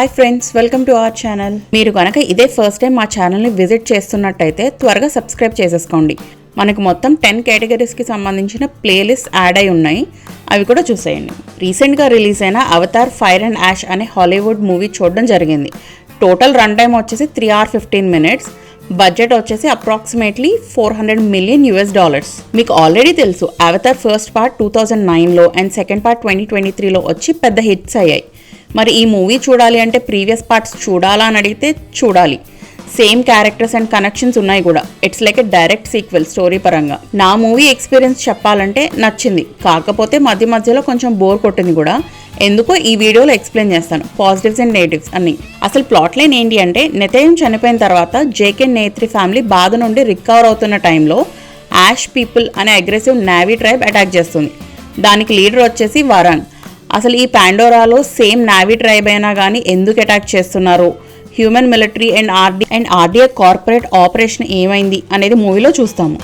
Hi friends, welcome to our channel. మీరు కనుక ఇదే ఫస్ట్ టైం మా ఛానల్ని విజిట్ చేస్తున్నట్టయితే త్వరగా సబ్స్క్రైబ్ చేసేసుకోండి. మనకు మొత్తం 10 కేటగిరీస్కి సంబంధించిన ప్లేలిస్ట్ యాడ్ అయి ఉన్నాయి, అవి కూడా చూసేయండి. రీసెంట్గా రిలీజ్ అయిన అవతార్ ఫైర్ అండ్ యాష్ అనే హాలీవుడ్ మూవీ చూడడం జరిగింది. టోటల్ రన్ టైం వచ్చేసి 3 hours 15 minutes. బడ్జెట్ వచ్చేసి అప్రాక్సిమేట్లీ $400 million. మీకు ఆల్రెడీ తెలుసు, అవతార్ ఫస్ట్ పార్ట్ 2009లో అండ్ సెకండ్ పార్ట్ 2023లో వచ్చి పెద్ద హిట్స్ అయ్యాయి. మరి ఈ మూవీ చూడాలి అంటే ప్రీవియస్ పార్ట్స్ చూడాలా అని అడిగితే చూడాలి. సేమ్ క్యారెక్టర్స్ అండ్ కనెక్షన్స్ ఉన్నాయి కూడా. It's like a direct sequel story పరంగా. నా మూవీ ఎక్స్పీరియన్స్ చెప్పాలంటే నచ్చింది, కాకపోతే మధ్య మధ్యలో కొంచెం బోర్ కొట్టింది కూడా. ఎందుకో ఈ వీడియోలో ఎక్స్ప్లెయిన్ చేస్తాను, పాజిటివ్స్ అండ్ నెగిటివ్స్ అన్ని. అసలు ప్లాట్ లైన్ ఏంటి అంటే, నెథయం చనిపోయిన తర్వాత జేకే నేత్రి ఫ్యామిలీ బాధ నుండి రికవర్ అవుతున్న టైంలో యాష్ పీపుల్ అనే అగ్రెసివ్ నావీ ట్రైబ్ అటాక్ చేస్తుంది. దానికి లీడర్ వచ్చేసి వరాంగ్. అసలు ఈ పాండోరాలో సేమ్ నావీ ట్రైబ్ అయినా కానీ ఎందుకు అటాక్ చేస్తున్నారు, human military and RDA corporate operation ఏమైంది అనేది మూవీలో చూస్తాము.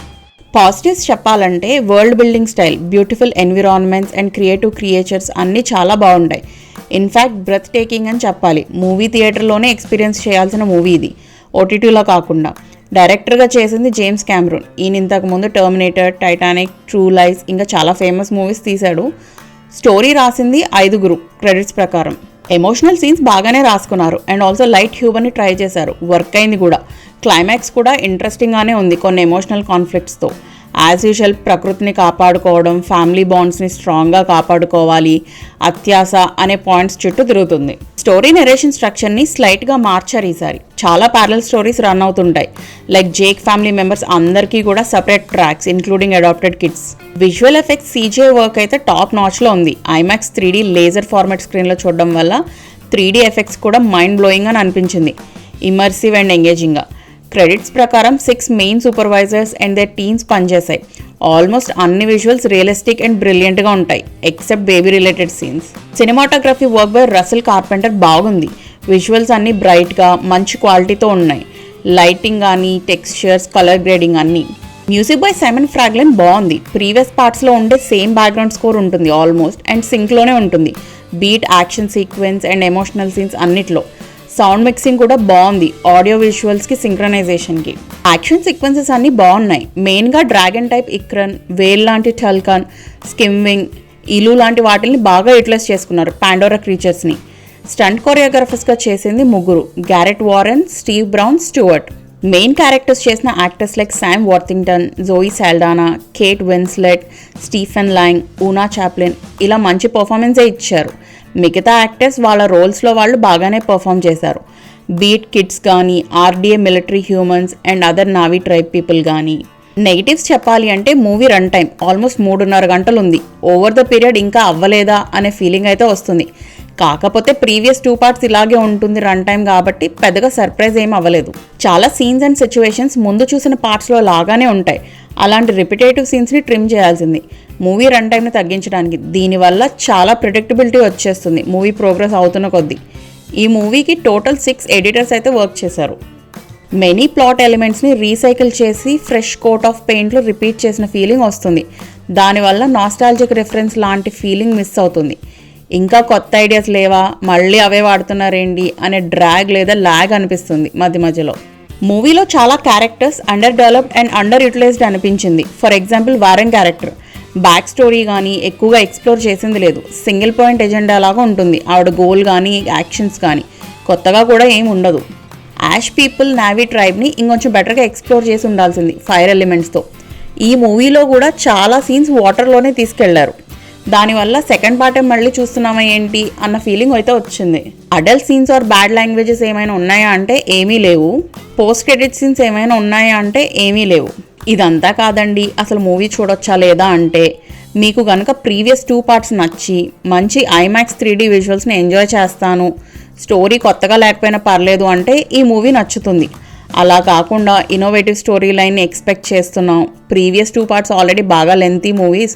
పాజిటివ్స్ చెప్పాలంటే world building style, beautiful environments and creative creatures అన్నీ చాలా బాగుంటాయి. ఇన్ఫ్యాక్ట్ బ్రెత్ టేకింగ్ అని చెప్పాలి. మూవీ థియేటర్లోనే ఎక్స్పీరియన్స్ చేయాల్సిన మూవీ ఇది, ఓటీటీలో కాకుండా. డైరెక్టర్గా చేసింది జేమ్స్ క్యామరూన్. ఈయన ఇంతకుముందు టర్మినేటర్, టైటానిక్, ట్రూ లైస్ ఇంకా చాలా ఫేమస్ మూవీస్ తీశాడు. స్టోరీ రాసింది 5 క్రెడిట్స్ ప్రకారం. ఎమోషనల్ సీన్స్ బాగానే రాసుకున్నారు అండ్ ఆల్సో లైట్ హ్యూమర్ని ట్రై చేశారు, వర్క్ అయింది కూడా. క్లైమాక్స్ కూడా ఇంట్రెస్టింగ్గానే ఉంది కొన్ని ఎమోషనల్ కాన్ఫ్లిక్ట్స్తో. యాజ్ యూజువల్ ప్రకృతిని కాపాడుకోవడం, ఫ్యామిలీ బాండ్స్ని స్ట్రాంగ్గా కాపాడుకోవాలి, అత్యాస అనే పాయింట్స్ చుట్టూ తిరుగుతుంది. స్టోరీ నెరేషన్ స్ట్రక్చర్ని స్లైట్గా మార్చారు ఈసారి. చాలా ప్యారలల్ స్టోరీస్ రన్ అవుతుంటాయి. లైక్ జేక్ ఫ్యామిలీ మెంబర్స్ అందరికీ కూడా separate tracks, including adapted kids. Visual effects CGI work అయితే టాప్ నాచ్లో ఉంది. IMAX 3D లేజర్ ఫార్మాట్ స్క్రీన్లో చూడడం వల్ల 3D ఎఫెక్ట్స్ కూడా మైండ్ బ్లోయింగ్ అని అనిపించింది, ఇమర్సివ్ అండ్ ఎంగేజింగ్గా. క్రెడిట్స్ ప్రకారం 6 main supervisors and their teams పనిచేశాయి. ఆల్మోస్ట్ అన్ని విజువల్స్ రియలిస్టిక్ అండ్ బ్రిలియంట్గా ఉంటాయి, except baby related scenes. Cinematography work by Russell Carpenter బాగుంది. విజువల్స్ అన్నీ బ్రైట్గా మంచి క్వాలిటీతో ఉన్నాయి. లైటింగ్ కానీ, టెక్స్చర్స్, కలర్ గ్రేడింగ్ అన్నీ. మ్యూజిక్ బై సైమన్ ఫ్రాగ్లెన్ బాగుంది. ప్రీవియస్ పార్ట్స్లో ఉండే సేమ్ బ్యాక్గ్రౌండ్ స్కోర్ ఉంటుంది ఆల్మోస్ట్, అండ్ సింక్లోనే ఉంటుంది. Beat, action sequence and emotional scenes అన్నిట్లో. సౌండ్ మిక్సింగ్ కూడా బాగుంది, ఆడియో విజువల్స్కి, సింక్రనైజేషన్కి. యాక్షన్ సీక్వెన్సెస్ అన్నీ బాగున్నాయి. మెయిన్గా డ్రాగన్ టైప్ ఇక్రన్, వేల్ లాంటి టల్కాన్, స్కిమ్వింగ్, ఇలు లాంటి వాటిని బాగా యూటిలైజ్ చేసుకున్నారు పాండోరా క్రీచర్స్ని. స్టంట్ కొరియోగ్రాఫర్స్గా చేసింది 3: Garrett Warren, Steve Brown, Stuart. Main characters చేసిన actors like Sam Worthington, Zoe Saldana, Kate Winslet, Stephen Lang, Oona Chaplin ఇలా మంచి పర్ఫార్మెన్సే ఇచ్చారు. మిగతా యాక్టర్స్ వాళ్ళ రోల్స్లో వాళ్ళు బాగానే పర్ఫామ్ చేశారు. బీట్ కిడ్స్ కానీ, RDA military humans and other navy tribe people కానీ. నెగిటివ్స్ చెప్పాలి అంటే మూవీ రన్ టైం ఆల్మోస్ట్ 3.5 గంటలు ఉంది. ఓవర్ ద పీరియడ్ ఇంకా అవ్వలేదా అనే ఫీలింగ్ అయితే వస్తుంది. కాకపోతే ప్రీవియస్ 2 parts ఇలాగే ఉంటుంది రన్ టైం కాబట్టి పెద్దగా సర్ప్రైజ్ ఏం అవ్వలేదు. చాలా సీన్స్ అండ్ సిచ్యువేషన్స్ ముందు చూసిన పార్ట్స్లో లాగానే ఉంటాయి. అలాంటి రిపిటేటివ్ సీన్స్ని ట్రిమ్ చేయాల్సింది మూవీ రన్ టైంని తగ్గించడానికి. దీనివల్ల చాలా ప్రిడిక్టబిలిటీ వచ్చేస్తుంది మూవీ ప్రోగ్రెస్ అవుతున్న కొద్దీ. ఈ మూవీకి టోటల్ 6 ఎడిటర్స్ అయితే వర్క్ చేశారు. మెనీ ప్లాట్ ఎలిమెంట్స్ని రీసైకిల్ చేసి ఫ్రెష్ కోట్ ఆఫ్ పెయింట్లో రిపీట్ చేసిన ఫీలింగ్ వస్తుంది. దానివల్ల నాస్టాలజిక్ రిఫరెన్స్ లాంటి ఫీలింగ్ మిస్ అవుతుంది. ఇంకా కొత్త ఐడియాస్ లేవా, మళ్ళీ అవే వాడుతున్నారేంటి అనే డ్రాగ్ లేదా ల్యాగ్ అనిపిస్తుంది మధ్య మధ్యలో. మూవీలో చాలా characters under developed and under utilized అనిపించింది. For example Warren character back story కానీ ఎక్కువగా ఎక్స్ప్లోర్ చేసింది లేదు. సింగిల్ పాయింట్ ఎజెండా లాగా ఉంటుంది ఆవిడ గోల్ కానీ, యాక్షన్స్ కానీ. కొత్తగా కూడా ఏమి ఉండదు. యాష్ పీపుల్ నావీ ట్రైబ్ని ఇంకొంచెం బెటర్గా ఎక్స్ప్లోర్ చేసి ఉండాల్సింది ఫైర్ ఎలిమెంట్స్తో. ఈ మూవీలో కూడా చాలా సీన్స్ వాటర్లోనే తీసుకెళ్లారు. దానివల్ల సెకండ్ పార్ట్ మళ్ళీ చూస్తున్నామా ఏంటి అన్న ఫీలింగ్ అయితే వచ్చింది. Adult scenes or bad languages ఏమైనా ఉన్నాయా అంటే ఏమీ లేవు. పోస్ట్ క్రెడిట్ సీన్స్ ఏమైనా ఉన్నాయా అంటే ఏమీ లేవు. ఇదంతా కాదండి, అసలు మూవీ చూడొచ్చా లేదా అంటే, మీకు కనుక ప్రీవియస్ 2 parts నచ్చి మంచి IMAX 3D విజువల్స్ని ఎంజాయ్ చేస్తాను, స్టోరీ కొత్తగా లేకపోయినా పర్లేదు అంటే ఈ మూవీ నచ్చుతుంది. అలా కాకుండా ఇన్నోవేటివ్ స్టోరీ లైన్ని ఎక్స్పెక్ట్ చేస్తున్నాం, ప్రీవియస్ 2 parts ఆల్రెడీ బాగా లెంతీ మూవీస్,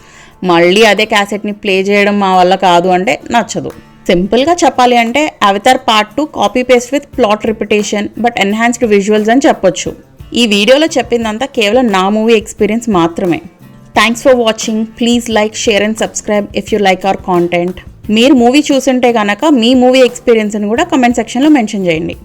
మళ్ళీ అదే క్యాసెట్ని ప్లే చేయడం మా వల్ల కాదు అంటే నచ్చదు. సింపుల్గా చెప్పాలి అంటే Avatar part 2 copy paste with plot repetition but enhanced visuals అని చెప్పొచ్చు. ఈ వీడియోలో చెప్పిందంతా కేవలం నా మూవీ ఎక్స్పీరియన్స్ మాత్రమే. Thanks for watching. Please like, share and subscribe if you like our content. మీరు మూవీ చూసుంటే కనుక మీ మూవీ ఎక్స్పీరియన్స్ని కూడా కమెంట్ సెక్షన్లో మెన్షన్ చేయండి.